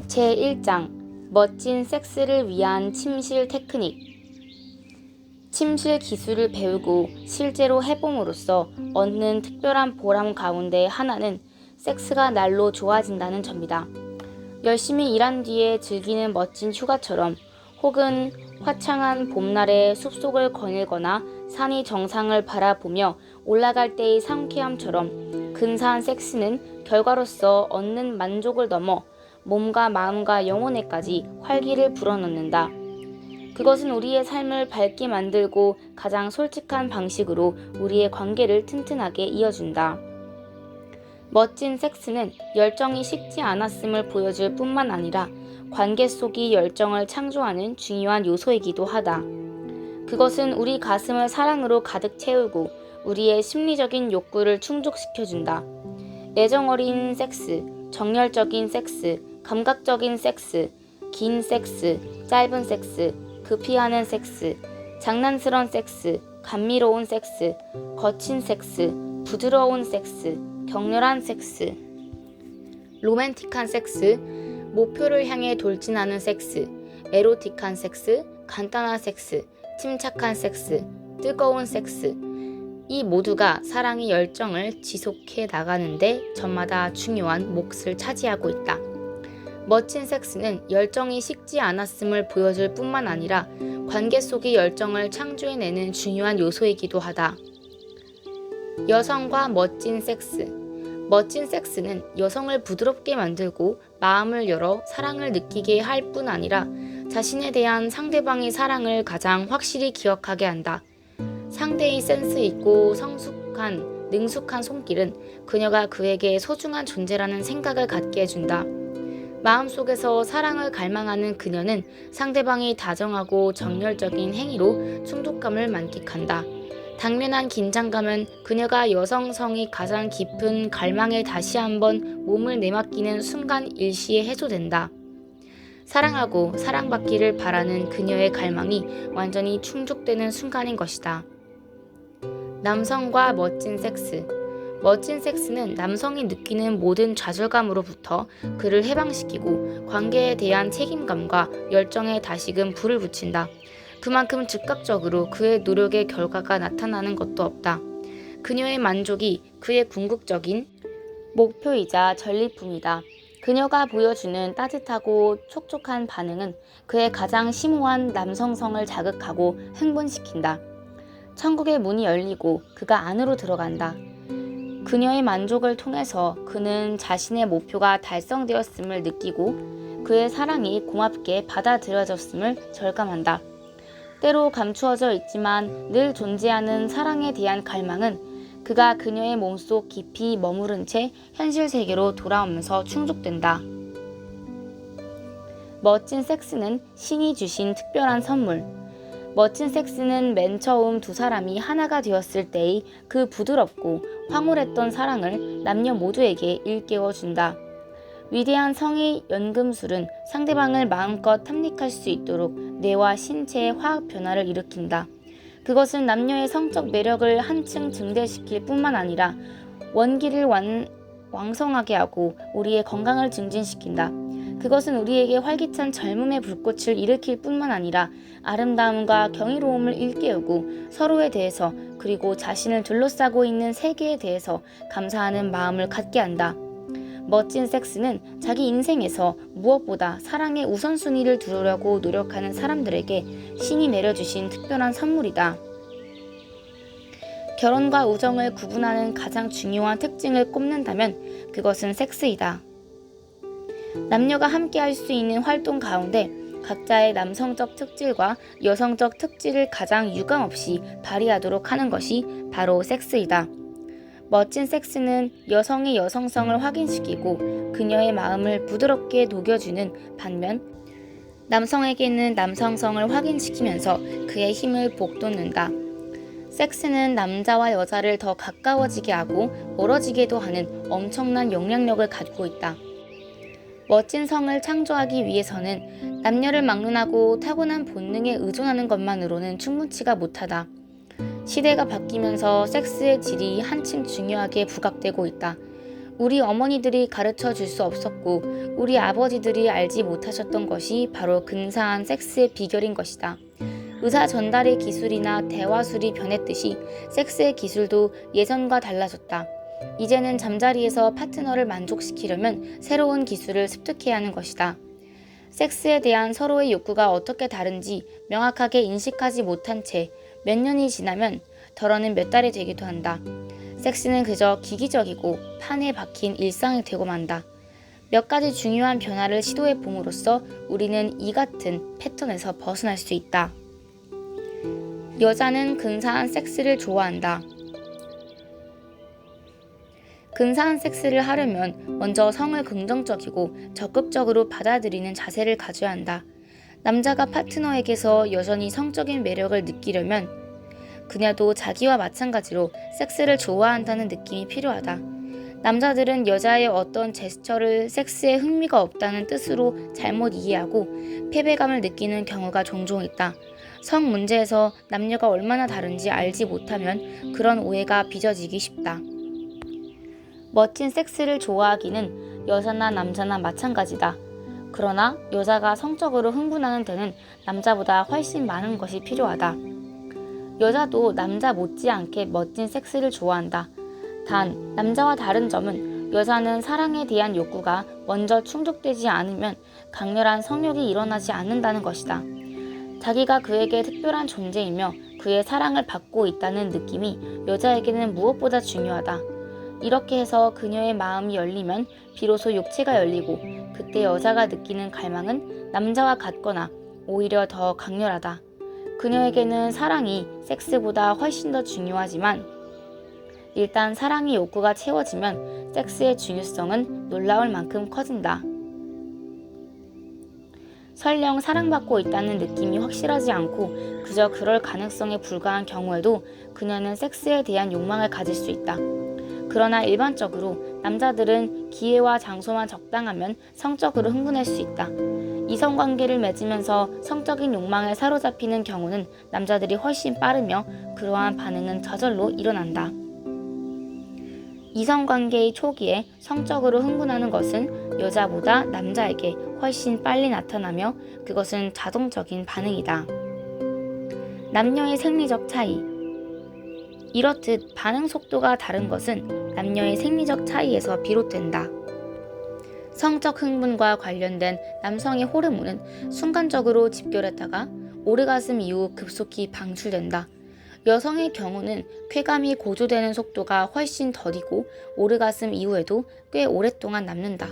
제1장 멋진 섹스를 위한 침실 테크닉. 침실 기술을 배우고 실제로 해봄으로써 얻는 특별한 보람 가운데 하나는 섹스가 날로 좋아진다는 점이다. 열심히 일한 뒤에 즐기는 멋진 휴가처럼, 혹은 화창한 봄날에 숲속을 거닐거나 산이 정상을 바라보며 올라갈 때의 상쾌함처럼 근사한 섹스는 결과로서 얻는 만족을 넘어 몸과 마음과 영혼에까지 활기를 불어넣는다. 그것은 우리의 삶을 밝게 만들고 가장 솔직한 방식으로 우리의 관계를 튼튼하게 이어준다. 멋진 섹스는 열정이 식지 않았음을 보여줄 뿐만 아니라 관계 속의 열정을 창조하는 중요한 요소이기도 하다. 그것은 우리 가슴을 사랑으로 가득 채우고 우리의 심리적인 욕구를 충족시켜준다. 애정 어린 섹스, 정열적인 섹스, 감각적인 섹스, 긴 섹스, 짧은 섹스, 급히하는 섹스, 장난스러운 섹스, 감미로운 섹스, 거친 섹스, 부드러운 섹스, 격렬한 섹스, 로맨틱한 섹스, 목표를 향해 돌진하는 섹스, 에로틱한 sek스, 간단한 섹스, 침착한 섹스, 뜨거운 섹스. 이 모두가 사랑의 열정을 지속해 나가는데 저마다 중요한 몫을 차지하고 있다. 멋진 섹스는 열정이 식지 않았음을 보여줄 뿐만 아니라 관계 속의 열정을 창조해내는 중요한 요소이기도 하다. 여성과 멋진 섹스. 멋진 섹스는 여성을 부드럽게 만들고 마음을 열어 사랑을 느끼게 할 뿐 아니라 자신에 대한 상대방의 사랑을 가장 확실히 기억하게 한다. 상대의 센스 있고 성숙한, 능숙한 손길은 그녀가 그에게 소중한 존재라는 생각을 갖게 해준다. 마음속에서 사랑을 갈망하는 그녀는 상대방이 다정하고 정열적인 행위로 충족감을 만끽한다. 당면한 긴장감은 그녀가 여성성이 가장 깊은 갈망에 다시 한번 몸을 내맡기는 순간 일시에 해소된다. 사랑하고 사랑받기를 바라는 그녀의 갈망이 완전히 충족되는 순간인 것이다. 남성과 멋진 섹스. 멋진 섹스는 남성이 느끼는 모든 좌절감으로부터 그를 해방시키고 관계에 대한 책임감과 열정에 다시금 불을 붙인다. 그만큼 즉각적으로 그의 노력의 결과가 나타나는 것도 없다. 그녀의 만족이 그의 궁극적인 목표이자 전리품이다. 그녀가 보여주는 따뜻하고 촉촉한 반응은 그의 가장 심오한 남성성을 자극하고 흥분시킨다. 천국의 문이 열리고 그가 안으로 들어간다. 그녀의 만족을 통해서 그는 자신의 목표가 달성되었음을 느끼고 그의 사랑이 고맙게 받아들여졌음을 절감한다. 때로 감추어져 있지만 늘 존재하는 사랑에 대한 갈망은 그가 그녀의 몸속 깊이 머무른 채 현실 세계로 돌아오면서 충족된다. 멋진 섹스는 신이 주신 특별한 선물. 멋진 섹스는 맨 처음 두 사람이 하나가 되었을 때의 그 부드럽고 황홀했던 사랑을 남녀 모두에게 일깨워준다. 위대한 성의 연금술은 상대방을 마음껏 탐닉할 수 있도록 뇌와 신체의 화학 변화를 일으킨다. 그것은 남녀의 성적 매력을 한층 증대시킬 뿐만 아니라 원기를 왕성하게 하고 우리의 건강을 증진시킨다. 그것은 우리에게 활기찬 젊음의 불꽃을 일으킬 뿐만 아니라 아름다움과 경이로움을 일깨우고 서로에 대해서 그리고 자신을 둘러싸고 있는 세계에 대해서 감사하는 마음을 갖게 한다. 멋진 섹스는 자기 인생에서 무엇보다 사랑의 우선순위를 두려고 노력하는 사람들에게 신이 내려주신 특별한 선물이다. 결혼과 우정을 구분하는 가장 중요한 특징을 꼽는다면 그것은 섹스이다. 남녀가 함께 할 수 있는 활동 가운데 각자의 남성적 특질과 여성적 특질을 가장 유감없이 발휘하도록 하는 것이 바로 섹스이다. 멋진 섹스는 여성의 여성성을 확인시키고 그녀의 마음을 부드럽게 녹여주는 반면 남성에게는 남성성을 확인시키면서 그의 힘을 북돋는다. 섹스는 남자와 여자를 더 가까워지게 하고 멀어지게도 하는 엄청난 영향력을 가지고 있다. 멋진 성을 창조하기 위해서는 남녀를 막론하고 타고난 본능에 의존하는 것만으로는 충분치가 못하다. 시대가 바뀌면서 섹스의 질이 한층 중요하게 부각되고 있다. 우리 어머니들이 가르쳐 줄 수 없었고 우리 아버지들이 알지 못하셨던 것이 바로 근사한 섹스의 비결인 것이다. 의사 전달의 기술이나 대화술이 변했듯이 섹스의 기술도 예전과 달라졌다. 이제는 잠자리에서 파트너를 만족시키려면 새로운 기술을 습득해야 하는 것이다. 섹스에 대한 서로의 욕구가 어떻게 다른지 명확하게 인식하지 못한 채 몇 년이 지나면 덜어는 몇 달이 되기도 한다. 섹스는 그저 기기적이고 판에 박힌 일상이 되고 만다. 몇 가지 중요한 변화를 시도해 봄으로써 우리는 이 같은 패턴에서 벗어날 수 있다. 여자는 근사한 섹스를 좋아한다. 근사한 섹스를 하려면 먼저 성을 긍정적이고 적극적으로 받아들이는 자세를 가져야 한다. 남자가 파트너에게서 여전히 성적인 매력을 느끼려면 그녀도 자기와 마찬가지로 섹스를 좋아한다는 느낌이 필요하다. 남자들은 여자의 어떤 제스처를 섹스에 흥미가 없다는 뜻으로 잘못 이해하고 패배감을 느끼는 경우가 종종 있다. 성 문제에서 남녀가 얼마나 다른지 알지 못하면 그런 오해가 빚어지기 쉽다. 멋진 섹스를 좋아하기는 여자나 남자나 마찬가지다. 그러나 여자가 성적으로 흥분하는 데는 남자보다 훨씬 많은 것이 필요하다. 여자도 남자 못지않게 멋진 섹스를 좋아한다. 단, 남자와 다른 점은 여자는 사랑에 대한 욕구가 먼저 충족되지 않으면 강렬한 성욕이 일어나지 않는다는 것이다. 자기가 그에게 특별한 존재이며 그의 사랑을 받고 있다는 느낌이 여자에게는 무엇보다 중요하다. 이렇게 해서 그녀의 마음이 열리면 비로소 육체가 열리고 그때 여자가 느끼는 갈망은 남자와 같거나 오히려 더 강렬하다. 그녀에게는 사랑이 섹스보다 훨씬 더 중요하지만 일단 사랑의 욕구가 채워지면 섹스의 중요성은 놀라울 만큼 커진다. 설령 사랑받고 있다는 느낌이 확실하지 않고 그저 그럴 가능성에 불과한 경우에도 그녀는 섹스에 대한 욕망을 가질 수 있다. 그러나 일반적으로 남자들은 기회와 장소만 적당하면 성적으로 흥분할 수 있다. 이성관계를 맺으면서 성적인 욕망에 사로잡히는 경우는 남자들이 훨씬 빠르며 그러한 반응은 저절로 일어난다. 이성관계의 초기에 성적으로 흥분하는 것은 여자보다 남자에게 훨씬 빨리 나타나며 그것은 자동적인 반응이다. 남녀의 생리적 차이. 이렇듯 반응 속도가 다른 것은 남녀의 생리적 차이에서 비롯된다. 성적 흥분과 관련된 남성의 호르몬은 순간적으로 집결했다가 오르가즘 이후 급속히 방출된다. 여성의 경우는 쾌감이 고조되는 속도가 훨씬 더디고 오르가즘 이후에도 꽤 오랫동안 남는다.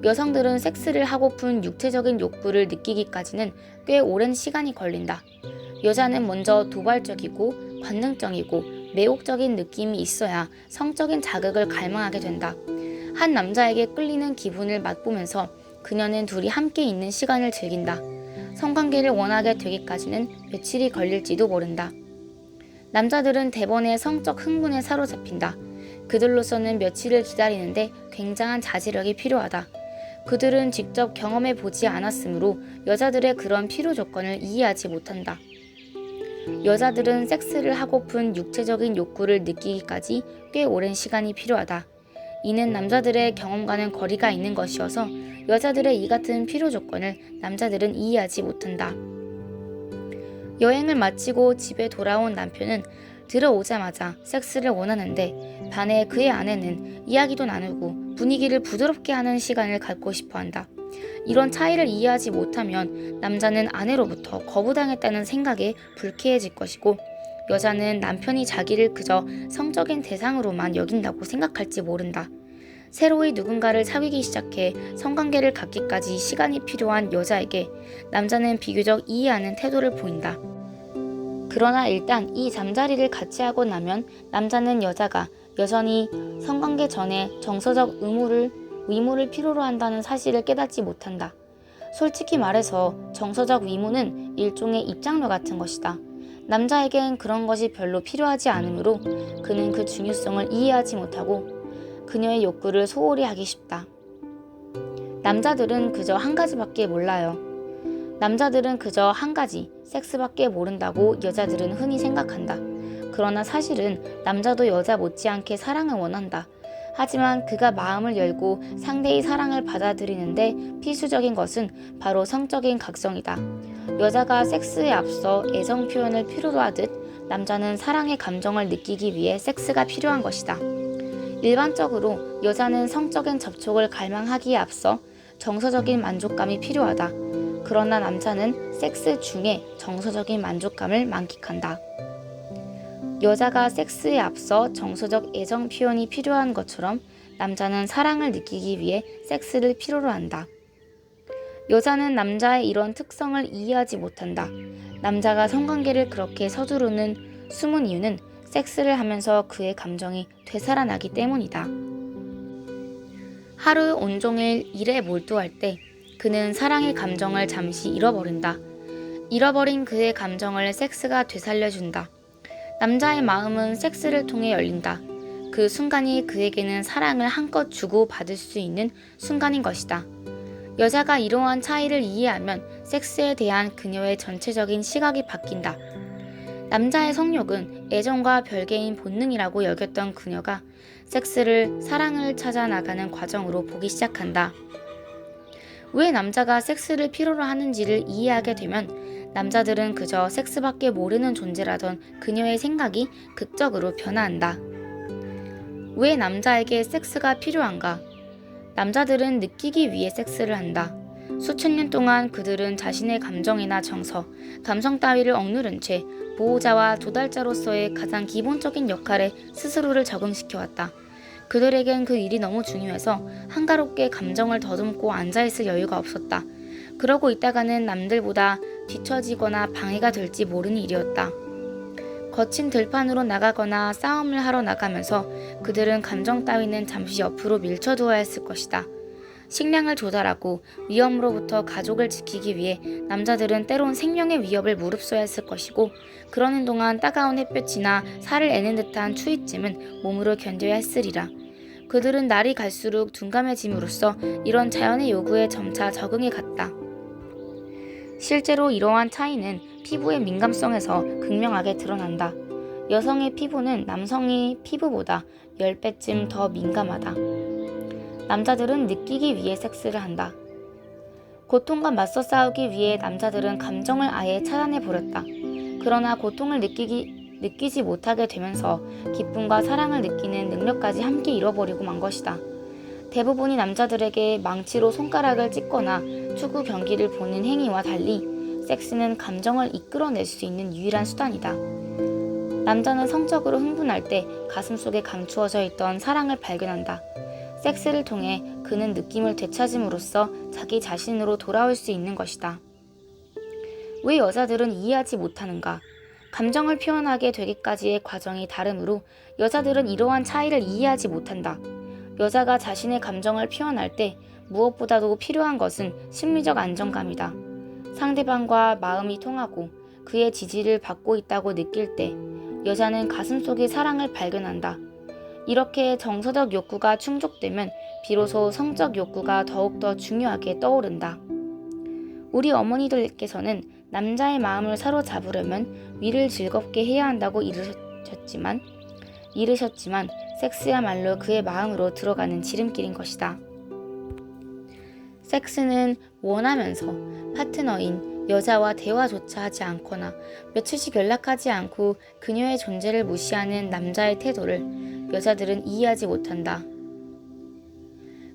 여성들은 섹스를 하고픈 육체적인 욕구를 느끼기까지는 꽤 오랜 시간이 걸린다. 여자는 먼저 도발적이고 관능적이고 매혹적인 느낌이 있어야 성적인 자극을 갈망하게 된다. 한 남자에게 끌리는 기분을 맛보면서 그녀는 둘이 함께 있는 시간을 즐긴다. 성관계를 원하게 되기까지는 며칠이 걸릴지도 모른다. 남자들은 대번에 성적 흥분에 사로잡힌다. 그들로서는 며칠을 기다리는데 굉장한 자제력이 필요하다. 그들은 직접 경험해 보지 않았으므로 여자들의 그런 필요 조건을 이해하지 못한다. 여자들은 섹스를 하고픈 육체적인 욕구를 느끼기까지 꽤 오랜 시간이 필요하다. 이는 남자들의 경험과는 거리가 있는 것이어서 여자들의 이 같은 필요 조건을 남자들은 이해하지 못한다. 여행을 마치고 집에 돌아온 남편은 들어오자마자 섹스를 원하는데 반해 그의 아내는 이야기도 나누고 분위기를 부드럽게 하는 시간을 갖고 싶어 한다. 이런 차이를 이해하지 못하면 남자는 아내로부터 거부당했다는 생각에 불쾌해질 것이고 여자는 남편이 자기를 그저 성적인 대상으로만 여긴다고 생각할지 모른다. 새로이 누군가를 사귀기 시작해 성관계를 갖기까지 시간이 필요한 여자에게 남자는 비교적 이해하는 태도를 보인다. 그러나 일단 이 잠자리를 같이 하고 나면 남자는 여자가 여전히 성관계 전에 정서적 위무를 필요로 한다는 사실을 깨닫지 못한다. 솔직히 말해서 정서적 위무는 일종의 입장료 같은 것이다. 남자에겐 그런 것이 별로 필요하지 않으므로 그는 그 중요성을 이해하지 못하고 그녀의 욕구를 소홀히 하기 쉽다. 남자들은 그저 한 가지밖에 몰라요. 남자들은 그저 한 가지, 섹스밖에 모른다고 여자들은 흔히 생각한다. 그러나 사실은 남자도 여자 못지않게 사랑을 원한다. 하지만 그가 마음을 열고 상대의 사랑을 받아들이는데 필수적인 것은 바로 성적인 각성이다. 여자가 섹스에 앞서 애정 표현을 필요로 하듯 남자는 사랑의 감정을 느끼기 위해 섹스가 필요한 것이다. 일반적으로 여자는 성적인 접촉을 갈망하기에 앞서 정서적인 만족감이 필요하다. 그러나 남자는 섹스 중에 정서적인 만족감을 만끽한다. 여자가 섹스에 앞서 정서적 애정 표현이 필요한 것처럼 남자는 사랑을 느끼기 위해 섹스를 필요로 한다. 여자는 남자의 이런 특성을 이해하지 못한다. 남자가 성관계를 그렇게 서두르는 숨은 이유는 섹스를 하면서 그의 감정이 되살아나기 때문이다. 하루 온종일 일에 몰두할 때 그는 사랑의 감정을 잠시 잃어버린다. 잃어버린 그의 감정을 섹스가 되살려준다. 남자의 마음은 섹스를 통해 열린다. 그 순간이 그에게는 사랑을 한껏 주고 받을 수 있는 순간인 것이다. 여자가 이러한 차이를 이해하면 섹스에 대한 그녀의 전체적인 시각이 바뀐다. 남자의 성욕은 애정과 별개인 본능이라고 여겼던 그녀가 섹스를 사랑을 찾아 나가는 과정으로 보기 시작한다. 왜 남자가 섹스를 필요로 하는지를 이해하게 되면 남자들은 그저 섹스밖에 모르는 존재라던 그녀의 생각이 극적으로 변화한다. 왜 남자에게 섹스가 필요한가? 남자들은 느끼기 위해 섹스를 한다. 수천 년 동안 그들은 자신의 감정이나 정서, 감성 따위를 억누른 채 보호자와 조달자로서의 가장 기본적인 역할에 스스로를 적응시켜왔다. 그들에겐 그 일이 너무 중요해서 한가롭게 감정을 더듬고 앉아있을 여유가 없었다. 그러고 있다가는 남들보다 뒤처지거나 방해가 될지 모르는 일이었다. 거친 들판으로 나가거나 싸움을 하러 나가면서 그들은 감정 따위는 잠시 옆으로 밀쳐두어야 했을 것이다. 식량을 조달하고 위험으로부터 가족을 지키기 위해 남자들은 때론 생명의 위협을 무릅써야 했을 것이고 그러는 동안 따가운 햇볕이나 살을 애는 듯한 추위쯤은 몸으로 견뎌야 했으리라. 그들은 날이 갈수록 둔감해짐으로써 이런 자연의 요구에 점차 적응해 갔다. 실제로 이러한 차이는 피부의 민감성에서 극명하게 드러난다. 여성의 피부는 남성의 피부보다 10배쯤 더 민감하다. 남자들은 느끼기 위해 섹스를 한다. 고통과 맞서 싸우기 위해 남자들은 감정을 아예 차단해버렸다. 그러나 고통을 느끼지 못하게 되면서 기쁨과 사랑을 느끼는 능력까지 함께 잃어버리고 만 것이다. 대부분의 남자들에게 망치로 손가락을 찢거나 축구 경기를 보는 행위와 달리 섹스는 감정을 이끌어낼 수 있는 유일한 수단이다. 남자는 성적으로 흥분할 때 가슴속에 감추어져 있던 사랑을 발견한다. 섹스를 통해 그는 느낌을 되찾음으로써 자기 자신으로 돌아올 수 있는 것이다. 왜 여자들은 이해하지 못하는가? 감정을 표현하게 되기까지의 과정이 다르므로 여자들은 이러한 차이를 이해하지 못한다. 여자가 자신의 감정을 표현할 때 무엇보다도 필요한 것은 심리적 안정감이다. 상대방과 마음이 통하고 그의 지지를 받고 있다고 느낄 때 여자는 가슴속의 사랑을 발견한다. 이렇게 정서적 욕구가 충족되면 비로소 성적 욕구가 더욱더 중요하게 떠오른다. 우리 어머니들께서는 남자의 마음을 사로잡으려면 위를 즐겁게 해야 한다고 이르셨지만 섹스야말로 그의 마음으로 들어가는 지름길인 것이다. 섹스는 원하면서 파트너인 여자와 대화조차 하지 않거나 며칠씩 연락하지 않고 그녀의 존재를 무시하는 남자의 태도를 여자들은 이해하지 못한다.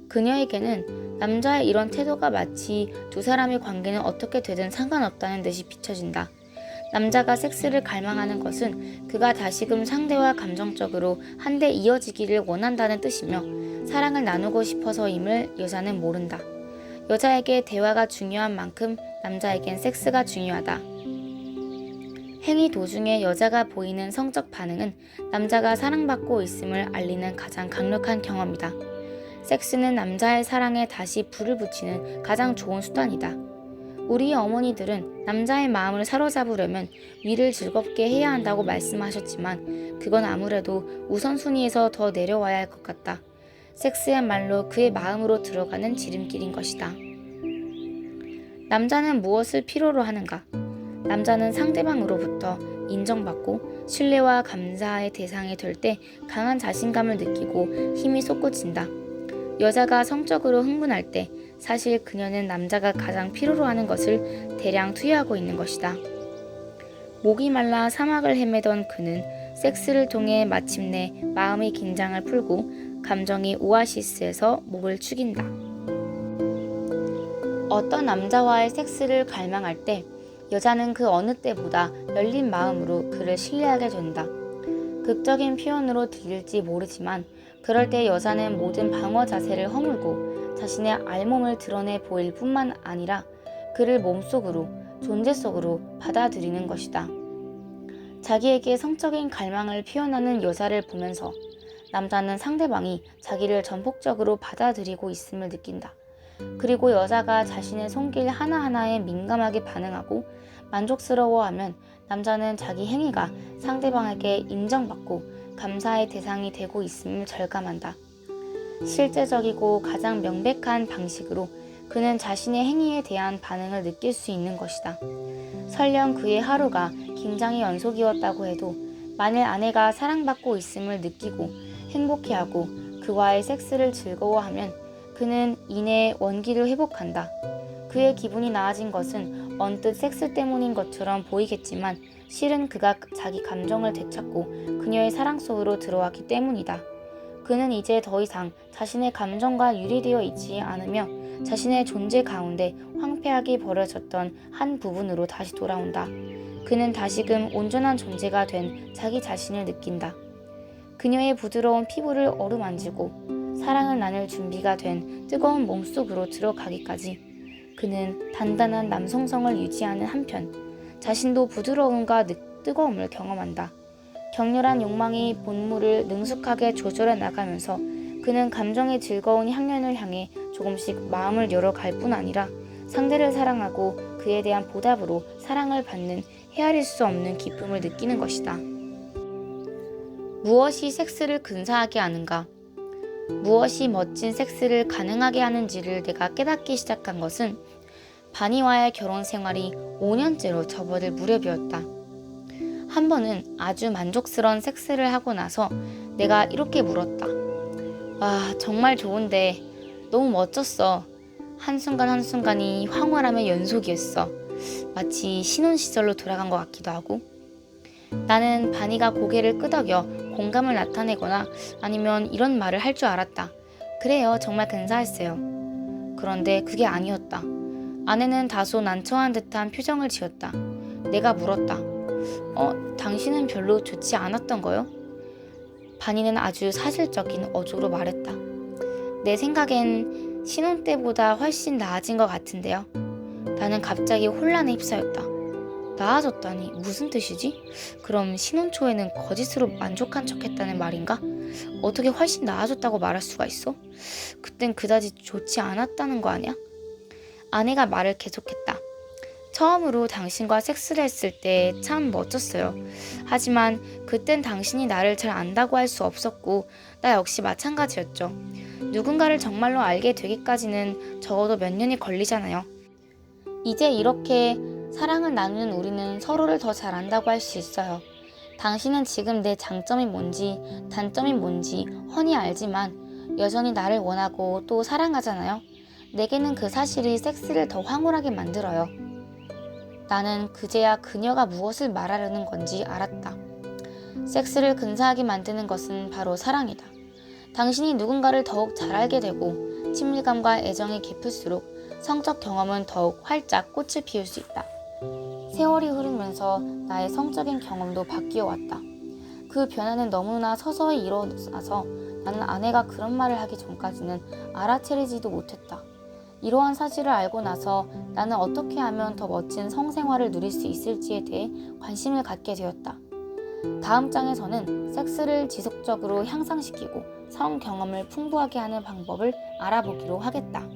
그녀에게는 남자의 이런 태도가 마치 두 사람의 관계는 어떻게 되든 상관없다는 듯이 비춰진다. 남자가 섹스를 갈망하는 것은 그가 다시금 상대와 감정적으로 한데 이어지기를 원한다는 뜻이며 사랑을 나누고 싶어서임을 여자는 모른다. 여자에게 대화가 중요한 만큼 남자에겐 섹스가 중요하다. 행위 도중에 여자가 보이는 성적 반응은 남자가 사랑받고 있음을 알리는 가장 강력한 경험이다. 섹스는 남자의 사랑에 다시 불을 붙이는 가장 좋은 수단이다. 우리 어머니들은 남자의 마음을 사로잡으려면 위를 즐겁게 해야 한다고 말씀하셨지만 그건 아무래도 우선순위에서 더 내려와야 할 것 같다. 섹스야말로 그의 마음으로 들어가는 지름길인 것이다. 남자는 무엇을 필요로 하는가? 남자는 상대방으로부터 인정받고 신뢰와 감사의 대상이 될 때 강한 자신감을 느끼고 힘이 솟구친다. 여자가 성적으로 흥분할 때 사실 그녀는 남자가 가장 필요로 하는 것을 대량 투여하고 있는 것이다. 목이 말라 사막을 헤매던 그는 섹스를 통해 마침내 마음의 긴장을 풀고 감정의 오아시스에서 목을 축인다. 어떤 남자와의 섹스를 갈망할 때 여자는 그 어느 때보다 열린 마음으로 그를 신뢰하게 된다. 극적인 표현으로 들릴지 모르지만 그럴 때 여자는 모든 방어 자세를 허물고 자신의 알몸을 드러내 보일 뿐만 아니라 그를 몸속으로, 존재 속으로 받아들이는 것이다. 자기에게 성적인 갈망을 표현하는 여자를 보면서 남자는 상대방이 자기를 전폭적으로 받아들이고 있음을 느낀다. 그리고 여자가 자신의 손길 하나하나에 민감하게 반응하고 만족스러워하면 남자는 자기 행위가 상대방에게 인정받고 감사의 대상이 되고 있음을 절감한다. 실제적이고 가장 명백한 방식으로 그는 자신의 행위에 대한 반응을 느낄 수 있는 것이다. 설령 그의 하루가 긴장의 연속이었다고 해도 만일 아내가 사랑받고 있음을 느끼고 행복해하고 그와의 섹스를 즐거워하면 그는 이내 원기를 회복한다. 그의 기분이 나아진 것은 언뜻 섹스 때문인 것처럼 보이겠지만 실은 그가 자기 감정을 되찾고 그녀의 사랑 속으로 들어왔기 때문이다. 그는 이제 더 이상 자신의 감정과 유리되어 있지 않으며 자신의 존재 가운데 황폐하게 버려졌던 한 부분으로 다시 돌아온다. 그는 다시금 온전한 존재가 된 자기 자신을 느낀다. 그녀의 부드러운 피부를 어루만지고 사랑을 나눌 준비가 된 뜨거운 몸속으로 들어가기까지 그는 단단한 남성성을 유지하는 한편 자신도 부드러움과 뜨거움을 경험한다. 격렬한 욕망이 본물을 능숙하게 조절해 나가면서 그는 감정의 즐거운 향연을 향해 조금씩 마음을 열어갈 뿐 아니라 상대를 사랑하고 그에 대한 보답으로 사랑을 받는 헤아릴 수 없는 기쁨을 느끼는 것이다. 무엇이 섹스를 근사하게 하는가? 무엇이 멋진 섹스를 가능하게 하는지를 내가 깨닫기 시작한 것은 바니와의 결혼 생활이 5년째로 접어들 무렵이었다. 한 번은 아주 만족스러운 섹스를 하고 나서 내가 이렇게 물었다. 와, 정말 좋은데 너무 멋졌어. 한순간 한순간이 황홀함의 연속이었어. 마치 신혼시절로 돌아간 것 같기도 하고. 나는 바니가 고개를 끄덕여 공감을 나타내거나 아니면 이런 말을 할 줄 알았다. 그래요, 정말 근사했어요. 그런데 그게 아니었다. 아내는 다소 난처한 듯한 표정을 지었다. 내가 물었다. 당신은 별로 좋지 않았던 거요? 바니는 아주 사실적인 어조로 말했다. 내 생각엔 신혼 때보다 훨씬 나아진 것 같은데요. 나는 갑자기 혼란에 휩싸였다. 나아졌다니 무슨 뜻이지? 그럼 신혼 초에는 거짓으로 만족한 척했다는 말인가? 어떻게 훨씬 나아졌다고 말할 수가 있어? 그땐 그다지 좋지 않았다는 거 아니야? 아내가 말을 계속했다. 처음으로 당신과 섹스를 했을 때 참 멋졌어요. 하지만 그땐 당신이 나를 잘 안다고 할 수 없었고 나 역시 마찬가지였죠. 누군가를 정말로 알게 되기까지는 적어도 몇 년이 걸리잖아요. 이제 이렇게 사랑을 나누는 우리는 서로를 더 잘 안다고 할 수 있어요. 당신은 지금 내 장점이 뭔지 단점이 뭔지 훤히 알지만 여전히 나를 원하고 또 사랑하잖아요. 내게는 그 사실이 섹스를 더 황홀하게 만들어요. 나는 그제야 그녀가 무엇을 말하려는 건지 알았다. 섹스를 근사하게 만드는 것은 바로 사랑이다. 당신이 누군가를 더욱 잘 알게 되고 친밀감과 애정이 깊을수록 성적 경험은 더욱 활짝 꽃을 피울 수 있다. 세월이 흐르면서 나의 성적인 경험도 바뀌어 왔다. 그 변화는 너무나 서서히 일어나서 나는 아내가 그런 말을 하기 전까지는 알아채리지도 못했다. 이러한 사실을 알고 나서 나는 어떻게 하면 더 멋진 성생활을 누릴 수 있을지에 대해 관심을 갖게 되었다. 다음 장에서는 섹스를 지속적으로 향상시키고 성 경험을 풍부하게 하는 방법을 알아보기로 하겠다.